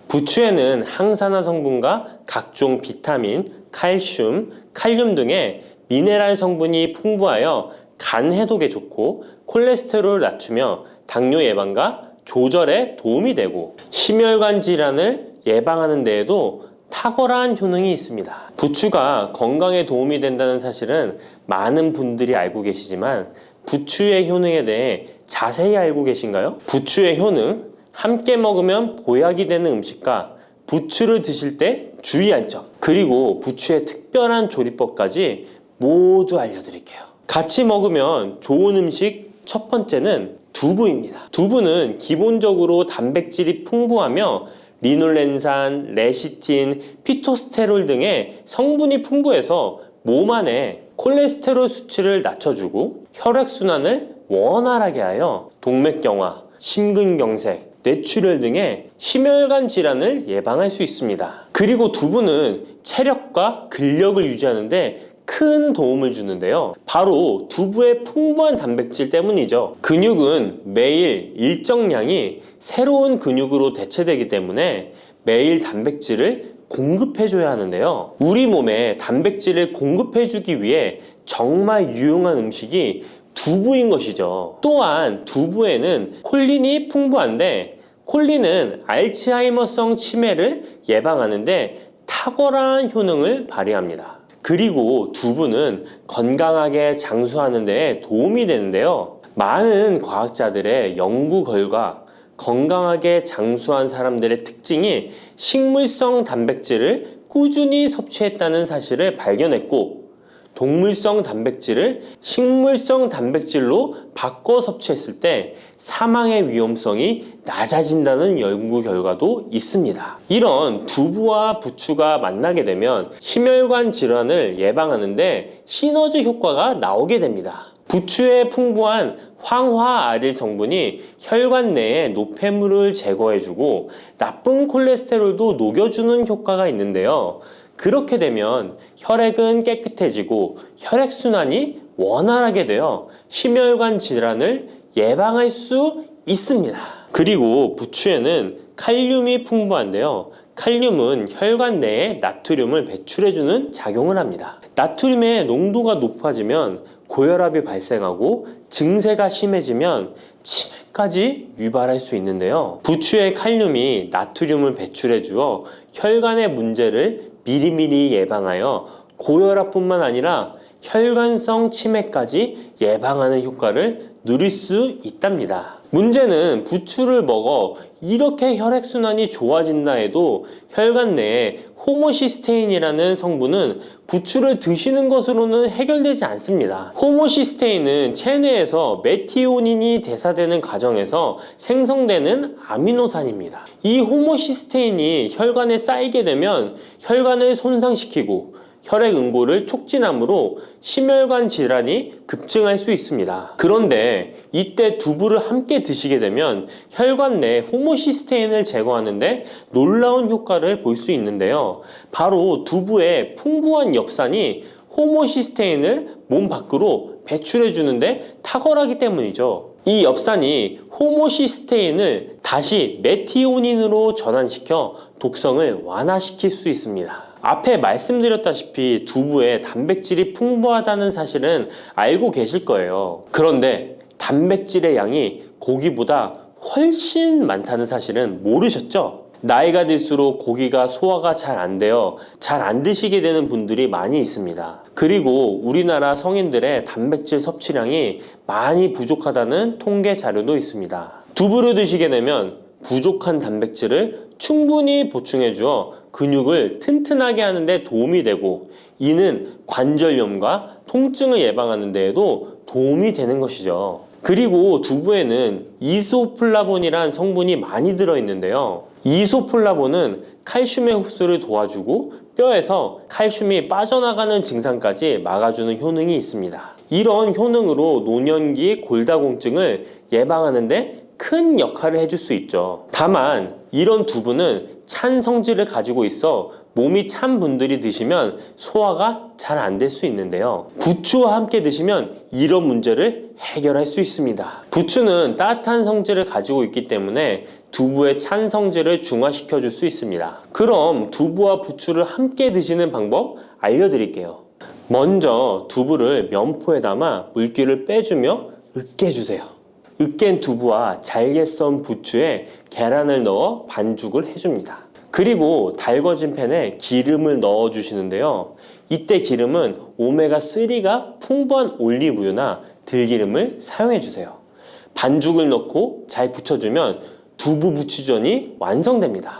부추에는 항산화 성분과 각종 비타민, 칼슘, 칼륨 등의 미네랄 성분이 풍부하여 간 해독에 좋고 콜레스테롤을 낮추며 당뇨 예방과 조절에 도움이 되고 심혈관 질환을 예방하는 데에도 탁월한 효능이 있습니다. 부추가 건강에 도움이 된다는 사실은 많은 분들이 알고 계시지만 부추의 효능에 대해 자세히 알고 계신가요? 부추의 효능, 함께 먹으면 보약이 되는 음식과 부추를 드실 때 주의할 점, 그리고 부추의 특별한 조리법까지 모두 알려드릴게요. 같이 먹으면 좋은 음식 첫 번째는 두부입니다. 두부는 기본적으로 단백질이 풍부하며 리놀렌산, 레시틴, 피토스테롤 등의 성분이 풍부해서 몸 안에 콜레스테롤 수치를 낮춰주고 혈액순환을 원활하게 하여 동맥경화, 심근경색, 뇌출혈 등의 심혈관 질환을 예방할 수 있습니다. 그리고 두부는 체력과 근력을 유지하는데 큰 도움을 주는데요. 바로 두부의 풍부한 단백질 때문이죠. 근육은 매일 일정량이 새로운 근육으로 대체되기 때문에 매일 단백질을 공급해줘야 하는데요. 우리 몸에 단백질을 공급해주기 위해 정말 유용한 음식이 두부인 것이죠. 또한 두부에는 콜린이 풍부한데 콜린은 알츠하이머성 치매를 예방하는데 탁월한 효능을 발휘합니다. 그리고 두부는 건강하게 장수하는 데 도움이 되는데요. 많은 과학자들의 연구 결과 건강하게 장수한 사람들의 특징이 식물성 단백질을 꾸준히 섭취했다는 사실을 발견했고 동물성 단백질을 식물성 단백질로 바꿔 섭취했을 때 사망의 위험성이 낮아진다는 연구 결과도 있습니다. 이런 두부와 부추가 만나게 되면 심혈관 질환을 예방하는데 시너지 효과가 나오게 됩니다. 부추의 풍부한 황화아릴 성분이 혈관 내의 노폐물을 제거해주고 나쁜 콜레스테롤도 녹여주는 효과가 있는데요. 그렇게 되면 혈액은 깨끗해지고 혈액순환이 원활하게 되어 심혈관 질환을 예방할 수 있습니다. 그리고 부추에는 칼륨이 풍부한데요. 칼륨은 혈관 내에 나트륨을 배출해주는 작용을 합니다. 나트륨의 농도가 높아지면 고혈압이 발생하고 증세가 심해지면 치매까지 유발할 수 있는데요. 부추의 칼륨이 나트륨을 배출해 주어 혈관의 문제를 미리미리 예방하여 고혈압뿐만 아니라 혈관성 치매까지 예방하는 효과를 누릴 수 있답니다. 문제는 부추를 먹어 이렇게 혈액순환이 좋아진다 해도 혈관 내에 호모시스테인이라는 성분은 부추를 드시는 것으로는 해결되지 않습니다. 호모시스테인은 체내에서 메티오닌이 대사되는 과정에서 생성되는 아미노산입니다. 이 호모시스테인이 혈관에 쌓이게 되면 혈관을 손상시키고 혈액 응고를 촉진하므로 심혈관 질환이 급증할 수 있습니다. 그런데 이때 두부를 함께 드시게 되면 혈관 내 호모시스테인을 제거하는데 놀라운 효과를 볼 수 있는데요. 바로 두부의 풍부한 엽산이 호모시스테인을 몸 밖으로 배출해 주는데 탁월하기 때문이죠. 이 엽산이 호모시스테인을 다시 메티오닌으로 전환시켜 독성을 완화시킬 수 있습니다. 앞에 말씀드렸다시피 두부에 단백질이 풍부하다는 사실은 알고 계실 거예요. 그런데 단백질의 양이 고기보다 훨씬 많다는 사실은 모르셨죠? 나이가 들수록 고기가 소화가 잘 안 되어 잘 안 드시게 되는 분들이 많이 있습니다. 그리고 우리나라 성인들의 단백질 섭취량이 많이 부족하다는 통계 자료도 있습니다. 두부를 드시게 되면 부족한 단백질을 충분히 보충해 주어 근육을 튼튼하게 하는 데 도움이 되고, 이는 관절염과 통증을 예방하는 데에도 도움이 되는 것이죠. 그리고 두부에는 이소플라본이란 성분이 많이 들어있는데요. 이소플라본은 칼슘의 흡수를 도와주고 뼈에서 칼슘이 빠져나가는 증상까지 막아주는 효능이 있습니다. 이런 효능으로 노년기 골다공증을 예방하는 데 큰 역할을 해줄 수 있죠. 다만 이런 두부는 찬 성질을 가지고 있어 몸이 찬 분들이 드시면 소화가 잘 안 될 수 있는데요. 부추와 함께 드시면 이런 문제를 해결할 수 있습니다. 부추는 따뜻한 성질을 가지고 있기 때문에 두부의 찬 성질을 중화시켜 줄 수 있습니다. 그럼 두부와 부추를 함께 드시는 방법 알려드릴게요. 먼저 두부를 면포에 담아 물기를 빼주며 으깨주세요. 으깬 두부와 잘게 썬 부추에 계란을 넣어 반죽을 해줍니다. 그리고 달궈진 팬에 기름을 넣어 주시는데요. 이때 기름은 오메가3가 풍부한 올리브유나 들기름을 사용해 주세요. 반죽을 넣고 잘 부쳐주면 두부 부추전이 완성됩니다.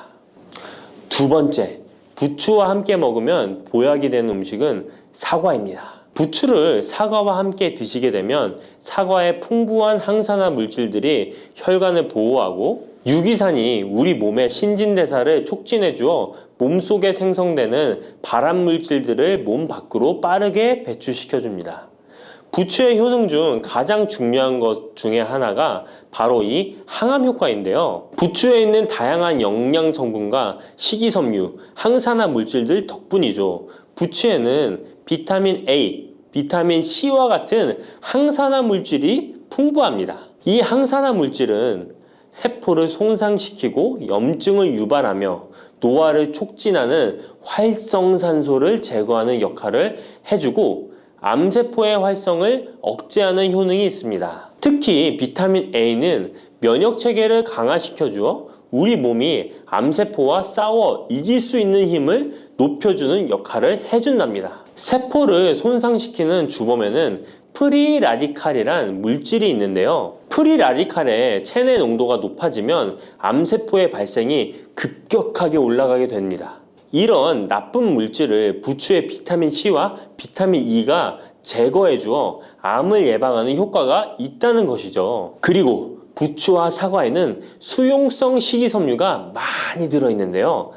두 번째, 부추와 함께 먹으면 보약이 되는 음식은 사과입니다. 부추를 사과와 함께 드시게 되면 사과의 풍부한 항산화 물질들이 혈관을 보호하고 유기산이 우리 몸의 신진대사를 촉진해 주어 몸속에 생성되는 발암 물질들을 몸 밖으로 빠르게 배출시켜 줍니다. 부추의 효능 중 가장 중요한 것 중에 하나가 바로 이 항암 효과인데요. 부추에 있는 다양한 영양 성분과 식이섬유, 항산화 물질들 덕분이죠. 부추에는 비타민 A, 비타민 C와 같은 항산화 물질이 풍부합니다. 이 항산화 물질은 세포를 손상시키고 염증을 유발하며 노화를 촉진하는 활성산소를 제거하는 역할을 해주고 암세포의 활성을 억제하는 효능이 있습니다. 특히 비타민 A는 면역체계를 강화시켜주어 우리 몸이 암세포와 싸워 이길 수 있는 힘을 높여주는 역할을 해준답니다. 세포를 손상시키는 주범에는 프리라디칼이란 물질이 있는데요. 프리라디칼의 체내 농도가 높아지면 암세포의 발생이 급격하게 올라가게 됩니다. 이런 나쁜 물질을 부추의 비타민 C와 비타민 E가 제거해 주어 암을 예방하는 효과가 있다는 것이죠. 그리고 부추와 사과에는 수용성 식이섬유가 많이 들어있는데요.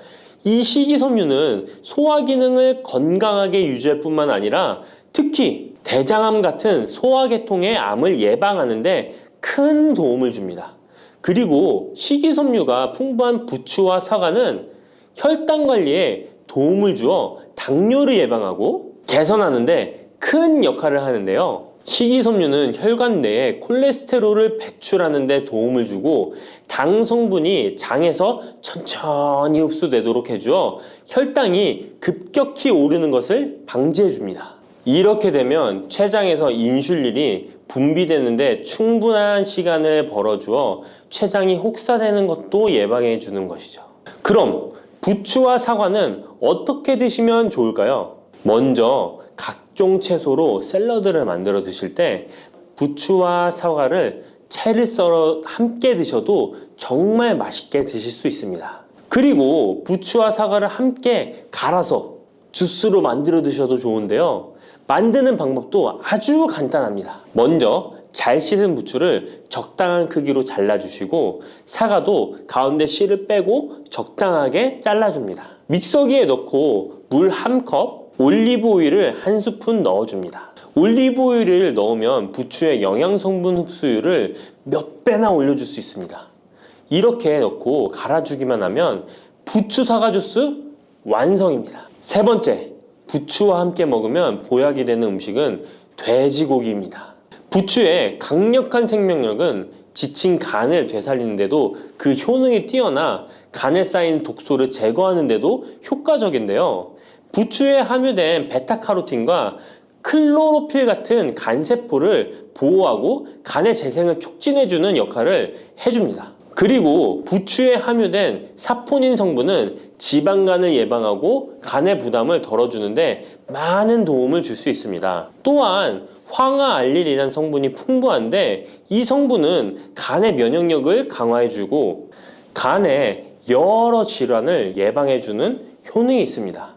이 식이섬유는 소화 기능을 건강하게 유지할 뿐만 아니라 특히 대장암 같은 소화계통의 암을 예방하는 데 큰 도움을 줍니다. 그리고 식이섬유가 풍부한 부추와 사과는 혈당 관리에 도움을 주어 당뇨를 예방하고 개선하는 데 큰 역할을 하는데요. 식이섬유는 혈관 내에 콜레스테롤을 배출하는 데 도움을 주고 당 성분이 장에서 천천히 흡수되도록 해주어 혈당이 급격히 오르는 것을 방지해 줍니다. 이렇게 되면 췌장에서 인슐린이 분비되는데 충분한 시간을 벌어주어 췌장이 혹사되는 것도 예방해 주는 것이죠. 그럼 부추와 사과는 어떻게 드시면 좋을까요? 먼저 각종 채소로 샐러드를 만들어 드실 때 부추와 사과를 채를 썰어 함께 드셔도 정말 맛있게 드실 수 있습니다. 그리고 부추와 사과를 함께 갈아서 주스로 만들어 드셔도 좋은데요. 만드는 방법도 아주 간단합니다. 먼저 잘 씻은 부추를 적당한 크기로 잘라주시고 사과도 가운데 씨를 빼고 적당하게 잘라줍니다. 믹서기에 넣고 물 1컵, 올리브 오일을 1스푼 넣어줍니다. 올리브 오일을 넣으면 부추의 영양 성분 흡수율을 몇 배나 올려줄 수 있습니다. 이렇게 넣고 갈아주기만 하면 부추 사과 주스 완성입니다. 세 번째, 부추와 함께 먹으면 보약이 되는 음식은 돼지고기입니다. 부추의 강력한 생명력은 지친 간을 되살리는데도 그 효능이 뛰어나 간에 쌓인 독소를 제거하는데도 효과적인데요. 부추에 함유된 베타카로틴과 클로로필 같은 간세포를 보호하고 간의 재생을 촉진해주는 역할을 해줍니다. 그리고 부추에 함유된 사포닌 성분은 지방간을 예방하고 간의 부담을 덜어주는데 많은 도움을 줄 수 있습니다. 또한 황화알릴이라는 성분이 풍부한데 이 성분은 간의 면역력을 강화해주고 간의 여러 질환을 예방해주는 효능이 있습니다.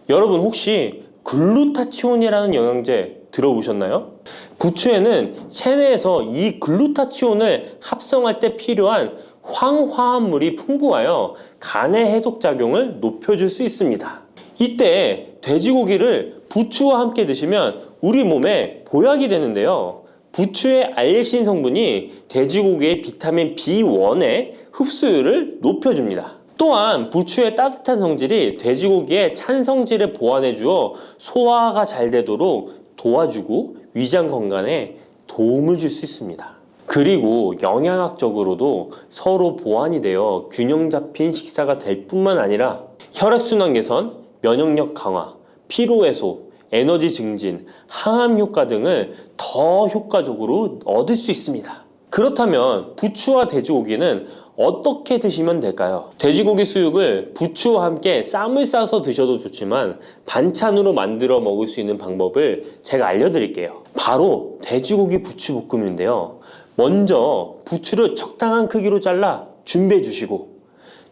여러분 혹시 글루타치온이라는 영양제 들어보셨나요? 부추에는 체내에서 이 글루타치온을 합성할 때 필요한 황화합물이 풍부하여 간의 해독작용을 높여줄 수 있습니다. 이때 돼지고기를 부추와 함께 드시면 우리 몸에 보약이 되는데요. 부추의 알리신 성분이 돼지고기의 비타민 B1의 흡수율을 높여줍니다. 또한 부추의 따뜻한 성질이 돼지고기의 찬 성질을 보완해 주어 소화가 잘 되도록 도와주고 위장 건강에 도움을 줄 수 있습니다. 그리고 영양학적으로도 서로 보완이 되어 균형 잡힌 식사가 될 뿐만 아니라 혈액순환 개선, 면역력 강화, 피로 해소, 에너지 증진, 항암 효과 등을 더 효과적으로 얻을 수 있습니다. 그렇다면 부추와 돼지고기는 어떻게 드시면 될까요? 돼지고기 수육을 부추와 함께 쌈을 싸서 드셔도 좋지만 반찬으로 만들어 먹을 수 있는 방법을 제가 알려드릴게요. 바로 돼지고기 부추볶음인데요. 먼저 부추를 적당한 크기로 잘라 준비해 주시고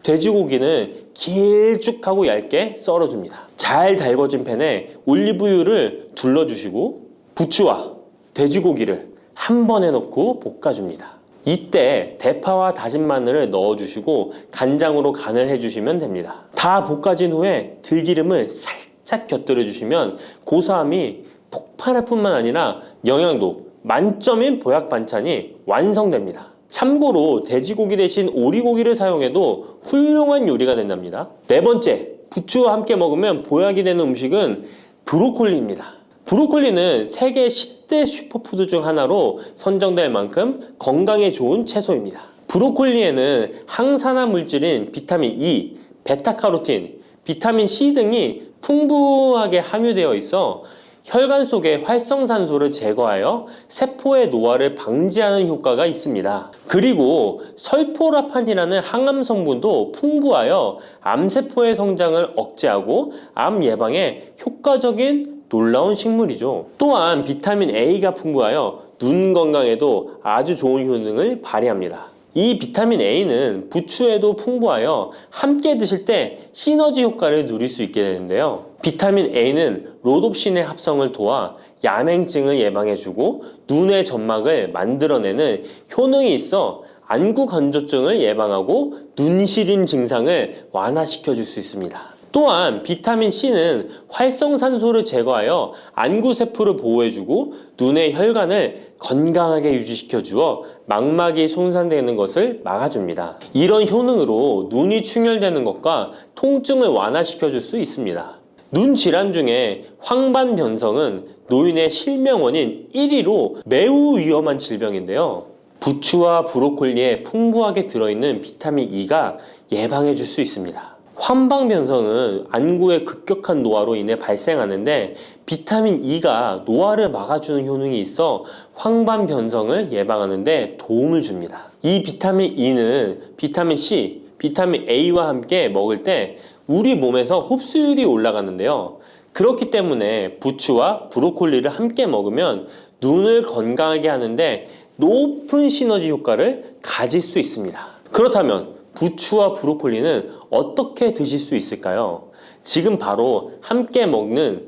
돼지고기는 길쭉하고 얇게 썰어줍니다. 잘 달궈진 팬에 올리브유를 둘러주시고 부추와 돼지고기를 한 번에 넣고 볶아줍니다. 이때 대파와 다진 마늘을 넣어주시고 간장으로 간을 해주시면 됩니다. 다 볶아진 후에 들기름을 살짝 곁들여 주시면 고소함이 폭발할 뿐만 아니라 영양도 만점인 보약 반찬이 완성됩니다. 참고로 돼지고기 대신 오리고기를 사용해도 훌륭한 요리가 된답니다. 네 번째, 부추와 함께 먹으면 보약이 되는 음식은 브로콜리입니다. 브로콜리는 세계 10대 슈퍼푸드 중 하나로 선정될 만큼 건강에 좋은 채소입니다. 브로콜리에는 항산화 물질인 비타민 E, 베타카로틴, 비타민 C 등이 풍부하게 함유되어 있어 혈관 속의 활성산소를 제거하여 세포의 노화를 방지하는 효과가 있습니다. 그리고 설포라판이라는 항암 성분도 풍부하여 암세포의 성장을 억제하고 암 예방에 효과적인 놀라운 식물이죠. 또한 비타민 A가 풍부하여 눈 건강에도 아주 좋은 효능을 발휘합니다. 이 비타민 A는 부추에도 풍부하여 함께 드실 때 시너지 효과를 누릴 수 있게 되는데요. 비타민 A는 로놉신의 합성을 도와 야맹증을 예방해주고 눈의 점막을 만들어내는 효능이 있어 안구 건조증을 예방하고 눈시림 증상을 완화시켜줄 수 있습니다. 또한 비타민 C는 활성산소를 제거하여 안구세포를 보호해주고 눈의 혈관을 건강하게 유지시켜 주어 망막이 손상되는 것을 막아줍니다. 이런 효능으로 눈이 충혈되는 것과 통증을 완화시켜 줄 수 있습니다. 눈 질환 중에 황반변성은 노인의 실명원인 1위로 매우 위험한 질병인데요. 부추와 브로콜리에 풍부하게 들어있는 비타민 E가 예방해 줄 수 있습니다. 황반변성은 안구의 급격한 노화로 인해 발생하는데 비타민 E가 노화를 막아주는 효능이 있어 황반변성을 예방하는 데 도움을 줍니다. 이 비타민 E는 비타민 C, 비타민 A와 함께 먹을 때 우리 몸에서 흡수율이 올라가는데요. 그렇기 때문에 부추와 브로콜리를 함께 먹으면 눈을 건강하게 하는데 높은 시너지 효과를 가질 수 있습니다. 그렇다면 부추와 브로콜리는 어떻게 드실 수 있을까요? 지금 바로 함께 먹는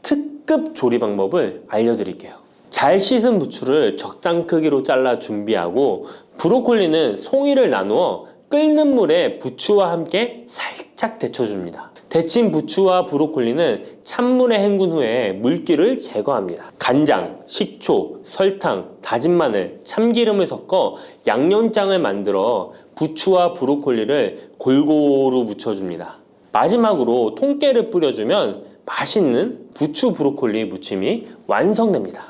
특급 조리 방법을 알려드릴게요. 잘 씻은 부추를 적당 크기로 잘라 준비하고 브로콜리는 송이를 나누어 끓는 물에 부추와 함께 살짝 데쳐줍니다. 데친 부추와 브로콜리는 찬물에 헹군 후에 물기를 제거합니다. 간장, 식초, 설탕, 다진 마늘, 참기름을 섞어 양념장을 만들어 부추와 브로콜리를 골고루 묻혀줍니다. 마지막으로 통깨를 뿌려주면 맛있는 부추 브로콜리 무침이 완성됩니다.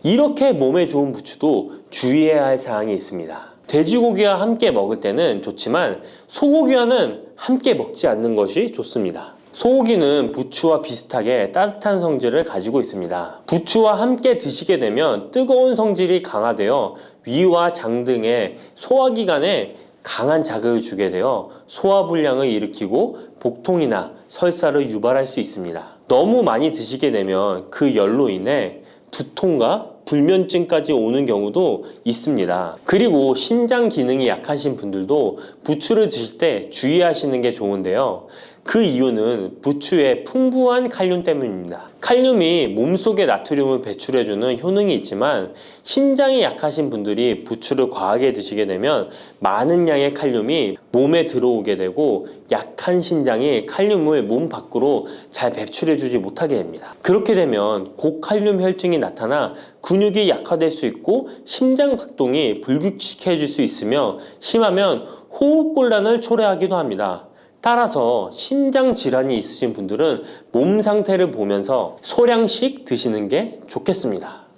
이렇게 몸에 좋은 부추도 주의해야 할 사항이 있습니다. 돼지고기와 함께 먹을 때는 좋지만 소고기와는 함께 먹지 않는 것이 좋습니다. 소고기는 부추와 비슷하게 따뜻한 성질을 가지고 있습니다. 부추와 함께 드시게 되면 뜨거운 성질이 강화되어 위와 장 등의 소화기관에 강한 자극을 주게 되어 소화불량을 일으키고 복통이나 설사를 유발할 수 있습니다. 너무 많이 드시게 되면 그 열로 인해 두통과 불면증까지 오는 경우도 있습니다. 그리고 신장 기능이 약하신 분들도 부추를 드실 때 주의하시는 게 좋은데요. 그 이유는 부추의 풍부한 칼륨 때문입니다. 칼륨이 몸속에 나트륨을 배출해주는 효능이 있지만 신장이 약하신 분들이 부추를 과하게 드시게 되면 많은 양의 칼륨이 몸에 들어오게 되고 약한 신장이 칼륨을 몸 밖으로 잘 배출해주지 못하게 됩니다. 그렇게 되면 고칼륨 혈증이 나타나 근육이 약화될 수 있고 심장 박동이 불규칙해질 수 있으며 심하면 호흡곤란을 초래하기도 합니다. 따라서 신장 질환이 있으신 분들은 몸 상태를 보면서 소량씩 드시는 게 좋겠습니다.